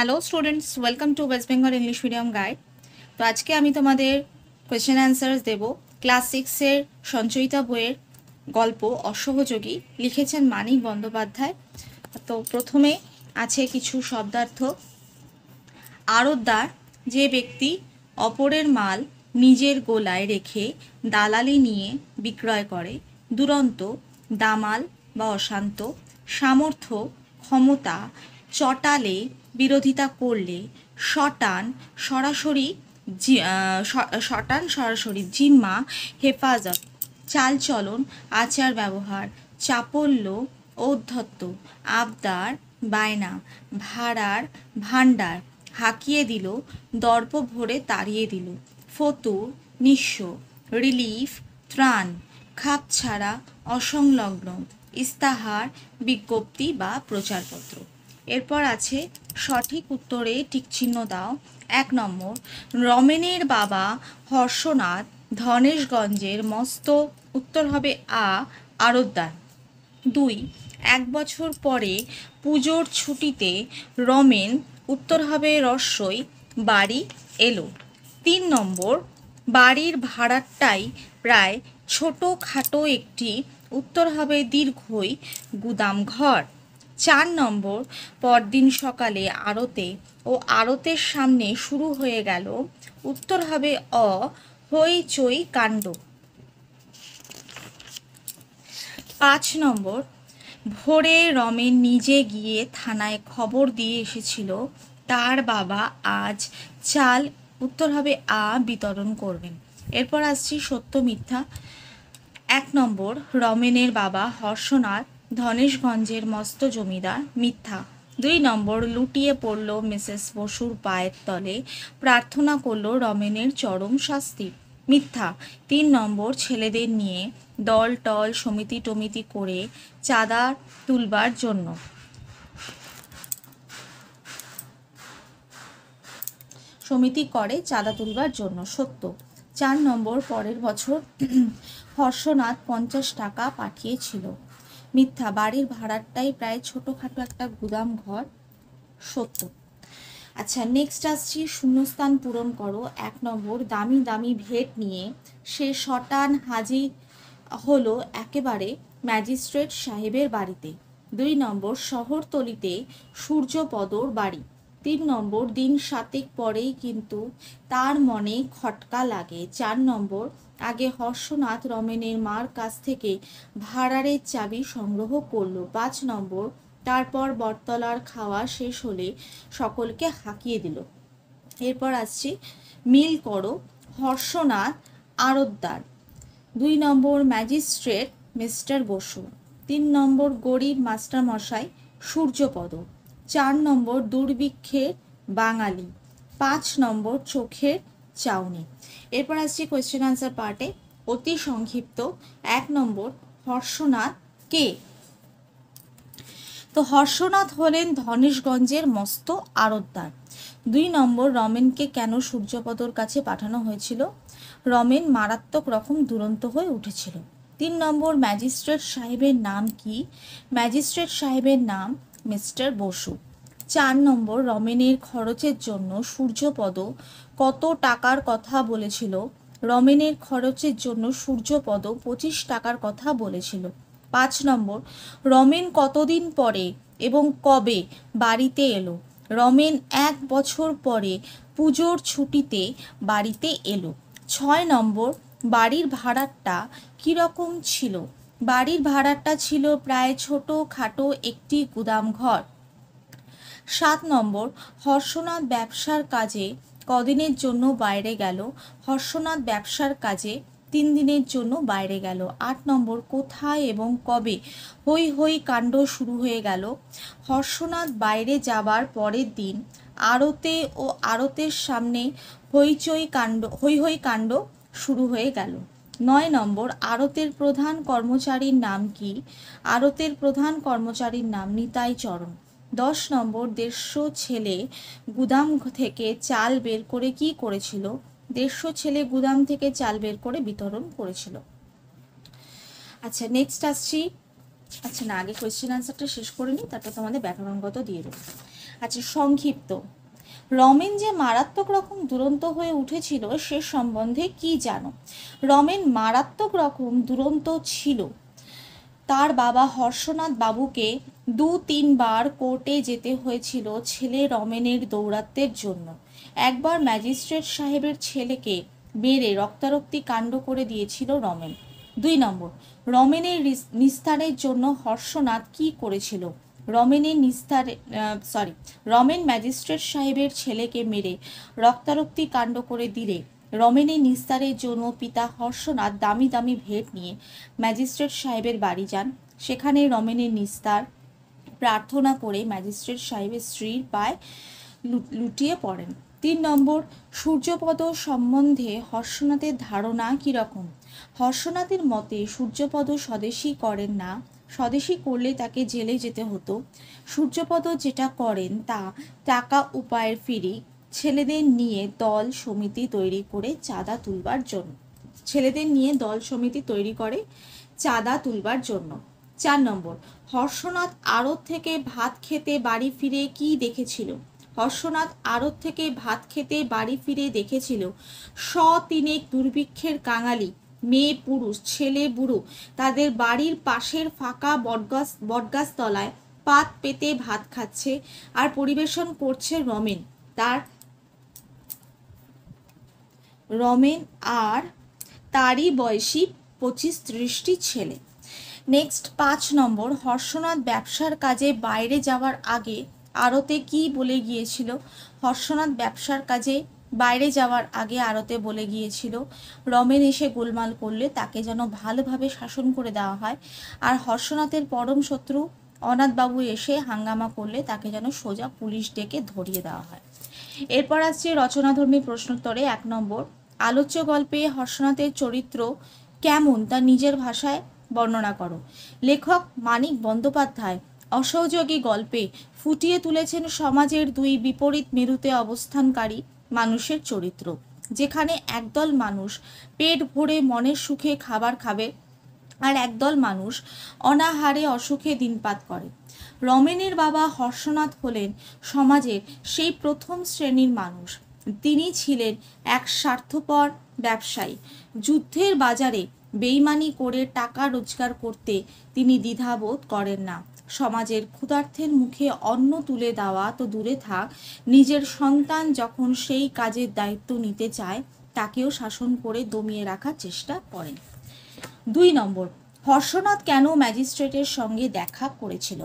Hello students, welcome to West Bengal English medium guide. তো আজকে আমি তোমাদের কোয়েশ্চেন অ্যান্সার্স দেব। ক্লাস 6-এর সঞ্চয়িতা বইয়ের গল্প অসহযোগী, লিখেছেন মানিক বন্দ্যোপাধ্যায়। তো প্রথমে আছে কিছু শব্দার্থ। আড়তদার, যে ব্যক্তি অপরের মাল নিজের গোলায় রেখে দালালি নিয়ে বিক্রয় করে। দুরন্ত, দামাল বা অশান্ত। সামর্থ্য, ক্ষমতা, চটালে, বিরোধিতা করলে। শটান, সরাসরি জিম্মা, হেফাজত। চালচলন, আচার ব্যবহার। চাপল্য, ঔদ্ধত্য। আবদার, বায়না। ভাড়ার, ভাণ্ডার। হাঁকিয়ে দিল, দর্প ভরে তাড়িয়ে দিল। ফতুর, নিঃস্ব। রিলিফ, ত্রাণ। খাপছাড়া, অসংলগ্ন। ইস্তাহার, বিজ্ঞপ্তি বা প্রচারপত্র। এরপর আছে সঠিক উত্তরে টিকচিহ্ন দাও। 1 নম্বর, রমেনের বাবা হর্ষনাথ ধনেশগঞ্জের মস্ত। উত্তর হবে আড়তদার। 2, 1 বছর পরে পুজোর ছুটিতে রমেন। উত্তর হবে রস্বই, বাড়ি এলো। 3 নম্বর, বাড়ির ভাড়াটাই প্রায় ছোটো খাটো একটি। উত্তর হবে দীর্ঘই, গুদাম ঘর। 4 নম্বর, পরদিন সকালে আড়তে ও আড়তের সামনে শুরু হয়ে গেল। উত্তর হবে হইচই কাণ্ড। 5 নম্বর, ভোরে রমেন নিজে গিয়ে থানায় খবর দিয়ে এসেছিল তার বাবা আজ চাল। উত্তর হবে বিতরণ করবেন। এরপর আসছি সত্য মিথ্যা। 1 নম্বর, রমেনের বাবা হর্ষনাথ ধনেশগঞ্জের মস্ত জমিদার। মিথ্যা। 2 নম্বর, লুটিয়ে পড়ল মিসেস বসুর পায়ের তলে, প্রার্থনা করলো রমেনের চরম শাস্তি। মিথ্যা। 3 নম্বর, ছেলেদের নিয়ে দল টল সমিতি টমিতি করে চাঁদা তুলবার জন্য। সমিতি করে চাঁদা তুলবার জন্য। সত্য। 4 নম্বর, পরের বছর হর্ষনাথ 50 টাকা পাঠিয়েছিল। মিথ্যা। বাড়ির ভাড়াটাই প্রায় ছোটোখাটো একটা গুদাম ঘর। সত্য। আচ্ছা, নেক্সট আসছি শূন্যস্থান পূরণ করো। 1 নম্বর, দামি দামি ভেট নিয়ে সে শটান হাজির হলো একেবারে ম্যাজিস্ট্রেট সাহেবের বাড়িতে। 2 নম্বর, শহরতলিতে সূর্যপদর বাড়ি। 3 নম্বর, দিন 7 পরেই কিন্তু তার মনে খটকা লাগে। 4 নম্বর, আগে হর্ষনাথ রমেনের মার কাছ থেকে ভাড়ারের চাবি সংগ্রহ করলো। 5 নম্বর, তারপর বটতলার খাওয়া শেষ হলে সকলকে হাঁকিয়ে দিল। এরপর আসছি মিল করো। হর্ষনাথ আড়তদার। 2 নম্বর, ম্যাজিস্ট্রেট মিস্টার বসু। 3 নম্বর, গরিব মাস্টারমশাই সূর্যপদ। 4 নম্বর, দুর্ভিক্ষের বাঙালি। 5 নম্বর, চোখের চাউনি। এরপর আসছি কোয়েশ্চেন আনসার পার্টে। অতি সংক্ষিপ্ত। 1 নম্বর, হর্ষনাথ কে? তো হর্ষনাথ হলেন ধনেশগঞ্জের মস্ত আড়তদার। 2 নম্বর, রমেনকে কেন সূর্যপদর কাছে পাঠানো হয়েছিল? রমেন মারাত্মক রকম দুরন্ত হয়ে উঠেছিল। 3 নম্বর, ম্যাজিস্ট্রেট সাহেবের নাম কি? ম্যাজিস্ট্রেট সাহেবের নাম মিস্টার বসু। 4 নম্বর, রমেনের খরচের জন্য সূর্যপদ কত টাকার কথা বলেছিল? রমেনের খরচের জন্য সূর্যপদ 25 টাকার কথা বলেছিল। 5 নম্বর, রমেন কতদিন পরে এবং কবে বাড়িতে এলো? রমেন 1 বছর পরে পুজোর ছুটিতে বাড়িতে এলো। 6 নম্বর, বাড়ির ভাড়াটা কীরকম ছিল? বাড়ির ভাড়াটা ছিল প্রায় ছোটো খাটো একটি গুদাম ঘর। 7 নম্বর, হর্ষনাথ ব্যবসার কাজে কদিনের জন্য বাইরে গেল? হর্ষনাথ ব্যবসার কাজে 3 দিনের জন্য বাইরে গেল। 8 নম্বর, কোথায় এবং কবে হই হই কাণ্ড শুরু হয়ে গেল? হর্ষনাথ বাইরে যাবার পরের দিন আড়তে ও আড়তের সামনে হই হই কাণ্ড শুরু হয়ে গেল। 9 নম্বর, আড়তের প্রধান কর্মচারীর নাম কি? আড়তের প্রধান কর্মচারীর নাম নিতাই চরণ। 10 নম্বর, 150 ছেলে গুদাম থেকে চাল বের করে কি করেছিল? 150 ছেলে গুদাম থেকে চাল বের করে বিতরণ করেছিল। আচ্ছা, নেক্সট আসছি। আচ্ছা না, আগে কোয়েশ্চেন আনসারটা শেষ করে নিই, তারপর তোমাদের ব্যাকরণগত দিয়ে দেবো। আচ্ছা, সংক্ষিপ্ত। রমেন যে মারাত্মক রকম দুরন্ত হয়ে উঠেছিল সে সম্বন্ধে কি জানো? রমেন মারাত্মক রকম দুরন্ত ছিল। তার বাবা হর্ষনাথ বাবুকে 2-3 বার কোর্টে যেতে হয়েছিল ছেলে রমেনের দৌরাত্ম্যের জন্য। একবার ম্যাজিস্ট্রেট সাহেবের ছেলেকে মেরে রক্তারক্তি কাণ্ড করে দিয়েছিল রমেন। 2 নম্বর, রমেনের নিস্তারের জন্য হর্ষনাথ কি করেছিল? রমেন ম্যাজিস্ট্রেট সাহেবের ছেলেকে মেরে রক্তারক্তি কাণ্ড করে দিলে রমেনের নিস্তারের জন্য পিতা হর্ষনাথ দামি দামি ভেট নিয়ে ম্যাজিস্ট্রেট সাহেবের বাড়ি যান। সেখানে রমেনের নিস্তার প্রার্থনা করে ম্যাজিস্ট্রেট সাহেবের স্ত্রীর পায়ে লুটিয়ে পড়েন। 3 নম্বর, সূর্যপদ সম্বন্ধে হর্ষনাথের ধারণা কীরকম? হর্ষনাথের মতে সূর্যপদ স্বদেশী করেন না, স্বদেশী করলে তাকে জেলে যেতে হতো। সূর্যপদ যেটা করেন তা টাকা উপায়ের ফিরি ছেলেদের নিয়ে দল সমিতি তৈরি করে চাঁদা তুলবার জন্য। 4 নম্বর, হর্ষনাথ আড়ত থেকে ভাত খেতে বাড়ি ফিরে কি দেখেছিল? হর্ষনাথ আড়ত থেকে ভাত খেতে বাড়ি ফিরে দেখেছিল 100 দুর্ভিক্ষের কাঙালি, মেয়ে পুরুষ ছেলে বুড়ো তাদের বাড়ির পাশের ফাঁকা বটগাছ তলায় পাত পেতে ভাত খাচ্ছে আর পরিবেশন করছে রমেন আর তারই বয়সী 25-30টি ছেলে। নেক্সট 5 নম্বর, হর্ষনাথ ব্যবসার কাজে বাইরে যাওয়ার আগে আড়তে কি বলে গিয়েছিল? হর্ষনাথ ব্যবসার কাজে বাইরে যাওয়ার আগে আড়তে বলে গিয়েছিল রমেন এসে গোলমাল করলে তাকে যেন ভালোভাবে শাসন করে দেওয়া হয়, আর হর্ষনাথের পরম শত্রু অনাথবাবু এসে হাঙ্গামা করলে তাকে যেন সোজা পুলিশ ডেকে ধরিয়ে দেওয়া হয়। এরপর আসছে রচনাধর্মী প্রশ্নোত্তরে। 1 নম্বর, আলোচ্য গল্পে হর্ষনাথের চরিত্র কেমন তা নিজের ভাষায় বর্ণনা করো। লেখক মানিক বন্দ্যোপাধ্যায় অসহযোগী গল্পে ফুটিয়ে তুলেছেন সমাজের দুই বিপরীত মেরুতে অবস্থানকারী মানুষের চরিত্র, যেখানে একদল মানুষ পেট ভরে মনের সুখে খাবার খাবে আর একদল মানুষ অনাহারে অসুখে দিনপাত করে। রমেনের বাবা হর্ষনাথ হলেন সমাজের সেই প্রথম শ্রেণীর মানুষ। তিনি ছিলেন এক স্বার্থপর ব্যবসায়ী। যুদ্ধের বাজারে বেইমানি করে টাকা রোজগার করতে তিনি দ্বিধাবোধ করেন না। সমাজের ক্ষুধার্তের মুখে অন্ন তুলে দেওয়া তো দূরে থাক, নিজের সন্তান যখন সেই কাজের দায়িত্ব নিতে চায় তাকেও শাসন করে দমিয়ে রাখার চেষ্টা করেন। 2 নম্বর, হর্ষনাথ কেন ম্যাজিস্ট্রেটের সঙ্গে দেখা করেছিল?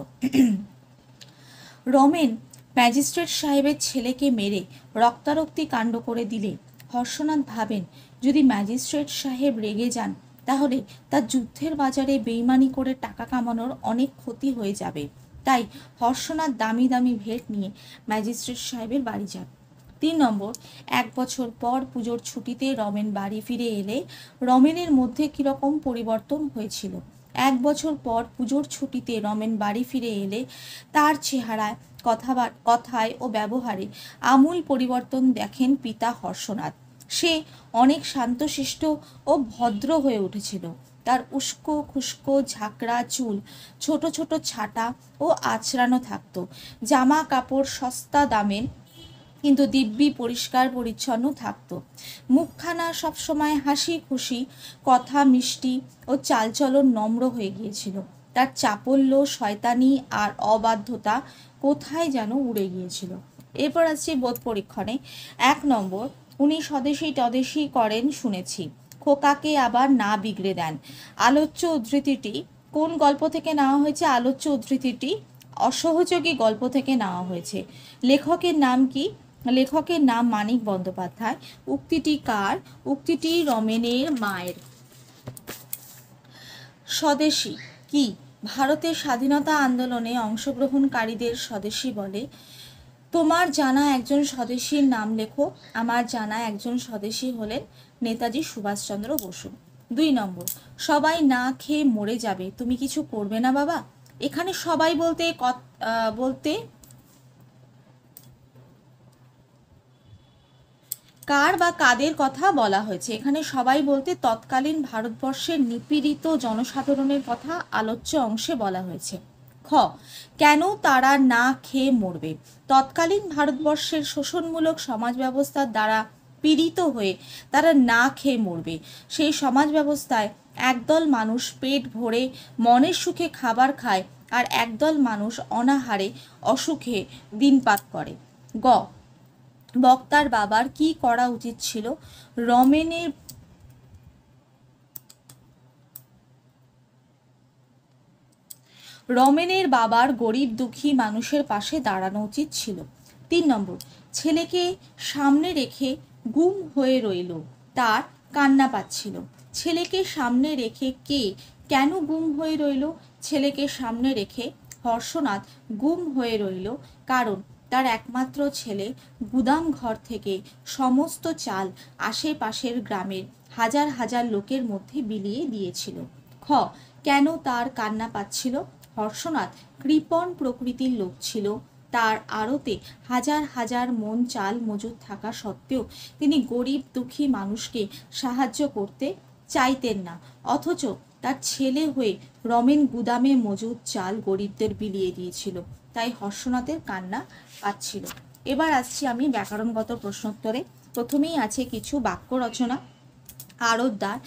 রমেন ম্যাজিস্ট্রেট সাহেবের ছেলেকে মেরে রক্তারক্তি কাণ্ড করে দিলে হর্ষনাথ ভাবেন যদি ম্যাজিস্ট্রেট সাহেব রেগে যান তাহলে তার যুদ্ধের বাজারে বেইমানি করে টাকা কামানোর অনেক ক্ষতি হয়ে যাবে। তাই হর্ষনাথ দামি দামি ভেট নিয়ে ম্যাজিস্ট্রেট সাহেবের বাড়ি যান। 3 নম্বর, 1 বছর পর পুজোর ছুটিতে রমেন বাড়ি ফিরে এলে রমেনের মধ্যে কীরকম পরিবর্তন হয়েছিল? 1 বছর পর পুজোর ছুটিতে রমেন বাড়ি ফিরে এলে তার চেহারায় কথায় ও ব্যবহারে আমূল পরিবর্তন দেখেন পিতা হর্ষনাথ। সে অনেক শান্তশিষ্ট ও ভদ্র হয়ে উঠেছিল। তার উস্কো খুস্কো ঝাঁকড়া চুল ছোট ছোট ছাটা ও আঁচড়ানো থাকতো। জামা কাপড় সস্তা দামের কিন্তু দিব্যি পরিষ্কার পরিচ্ছন্ন থাকতো। মুখখানা সবসময় হাসি খুশি, কথা মিষ্টি ও চালচলন নম্র হয়ে গিয়েছিল। তার চাপল্য, শয়তানি আর অবাধ্যতা কোথায় যেন উড়ে গিয়েছিল। এরপর আসছি বোধ পরীক্ষণে। 1 নম্বর, উনি স্বদেশী টদেশী করেন শুনেছি, খোকাকে আবার না বিগড়ে দেন। আলোচ্য উদ্ধৃতিটি কোন গল্প থেকে নেওয়া হয়েছে? আলোচ্য উদ্ধৃতিটি অসহযোগী গল্প থেকে নেওয়া হয়েছে। লেখকের নাম কি? লেখকের নাম মানিক বন্দ্যোপাধ্যায়। উক্তিটি কার? উক্তিটি রমেনের মায়ের। স্বদেশী কি? ভারতের স্বাধীনতা আন্দোলনে অংশগ্রহণকারীদের স্বদেশী বলে। তোমার জানা একজন স্বদেশীর নাম লেখো। আমার জানা একজন স্বদেশী হলেন নেতাজি সুভাষচন্দ্র বসু। 2 নম্বর, সবাই না খেয়ে মরে যাবে, তুমি কিছু করবে না বাবা। এখানে সবাই বলতে কার বা কাদের কথা বলা হয়েছে? এখানে সবাই বলতে তৎকালীন ভারতবর্ষের নিপীড়িত জনসাধারণের কথা আলোচ্য অংশে বলা হয়েছে। খ, কেন তারা না খেয়ে মরবে? তৎকালীন ভারতবর্ষের শোষণমূলক সমাজ ব্যবস্থার দ্বারা পীড়িত হয়ে তারা না খেয়ে মরবে। সেই সমাজ ব্যবস্থায় একদল মানুষ পেট ভরে মনের সুখে খাবার খায়, আর একদল মানুষ অনাহারে অসুখে দিনপাত করে। গ, বক্তার বাবার কি করা উচিত ছিল? রমেনের বাবার গরিব দুঃখী মানুষের পাশে দাঁড়ানো উচিত ছিল। 3 নম্বর, ছেলেকে সামনে রেখে গুম হয়ে রইল, তার কান্না পাচ্ছিল। ছেলেকে সামনে রেখে কে কেন গুম হয়ে রইল? ছেলেকে সামনে রেখে হর্ষনাথ গুম হয়ে রইল কারণ তার একমাত্র ছেলে গুদাম ঘর থেকে সমস্ত চাল আশেপাশের গ্রামের হাজার হাজার লোকের মধ্যে বিলিয়ে দিয়েছিল। খ, কেন তার কান্না পাচ্ছিল? হর্ষনাথ কৃপণ প্রকৃতির লোক ছিল। তার আড়তে হাজার হাজার মন চাল মজুদ থাকা সত্ত্বেও তিনি গরিব দুঃখী মানুষকে সাহায্য করতে চাইতেন না, অথচ তার ছেলে হয়ে রমেন গুদামে মজুদ চাল গরিবদের বিলিয়ে দিয়েছিল, তাই হর্ষনাথের কান্না পাচ্ছিল। এবার আসছি আমি ব্যাকরণগত প্রশ্নোত্তরে। প্রথমেই আছে কিছু বাক্য রচনা। আড়তদার,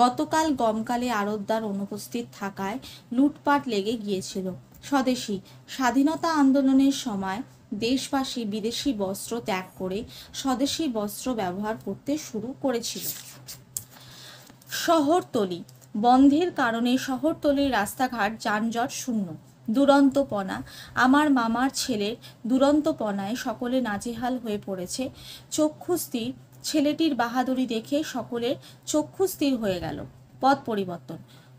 গতকাল গমকালে আড়তদার অনুপস্থিত থাকায় লুটপাট লেগে গিয়েছিল। স্বদেশী, স্বাধীনতা আন্দোলনের সময় দেশবাসী বিদেশি বস্ত্র ত্যাগ করে স্বদেশী বস্ত্র ব্যবহার করতে শুরু করেছিল। শহরতলি, বন্ধের কারণে শহরতলির রাস্তাঘাট যানজট শূন্য। দুরন্তপনা, আমার মামার ছেলের দুরন্তপনায় সকলে নাজেহাল হয়ে পড়েছে। চক্ষুস্থির, ছেলেটির বাহাদুরি দেখে সকলের চক্ষুস্থির হয়ে গেল। পদ পরিবর্তন,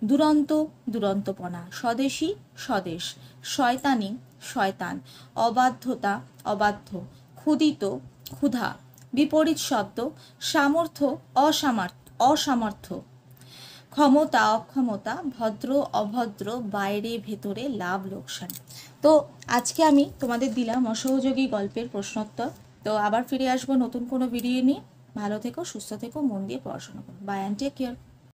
দুরন্ত, দুরন্তপনা। স্বদেশী, স্বদেশ। শয়তানি, শয়তান। অবাধ্যতা, অবাধ্য। ক্ষুদিত, ক্ষুধা। বিপরীত শব্দ, সামর্থ্য, অসামর্থ্য। ক্ষমতা, অক্ষমতা। ভদ্র, অভদ্র। বাইরে, ভেতরে। লাভ, লোকসান। তো আজকে আমি তোমাদের দিলাম অসহযোগী গল্পের প্রশ্নোত্তর। তো আবার ফিরে আসবো নতুন কোনো ভিডিও নিয়ে। ভালো থেকো, সুস্থ থেকো, মন দিয়ে পড়াশোনা করো। Bye and take care.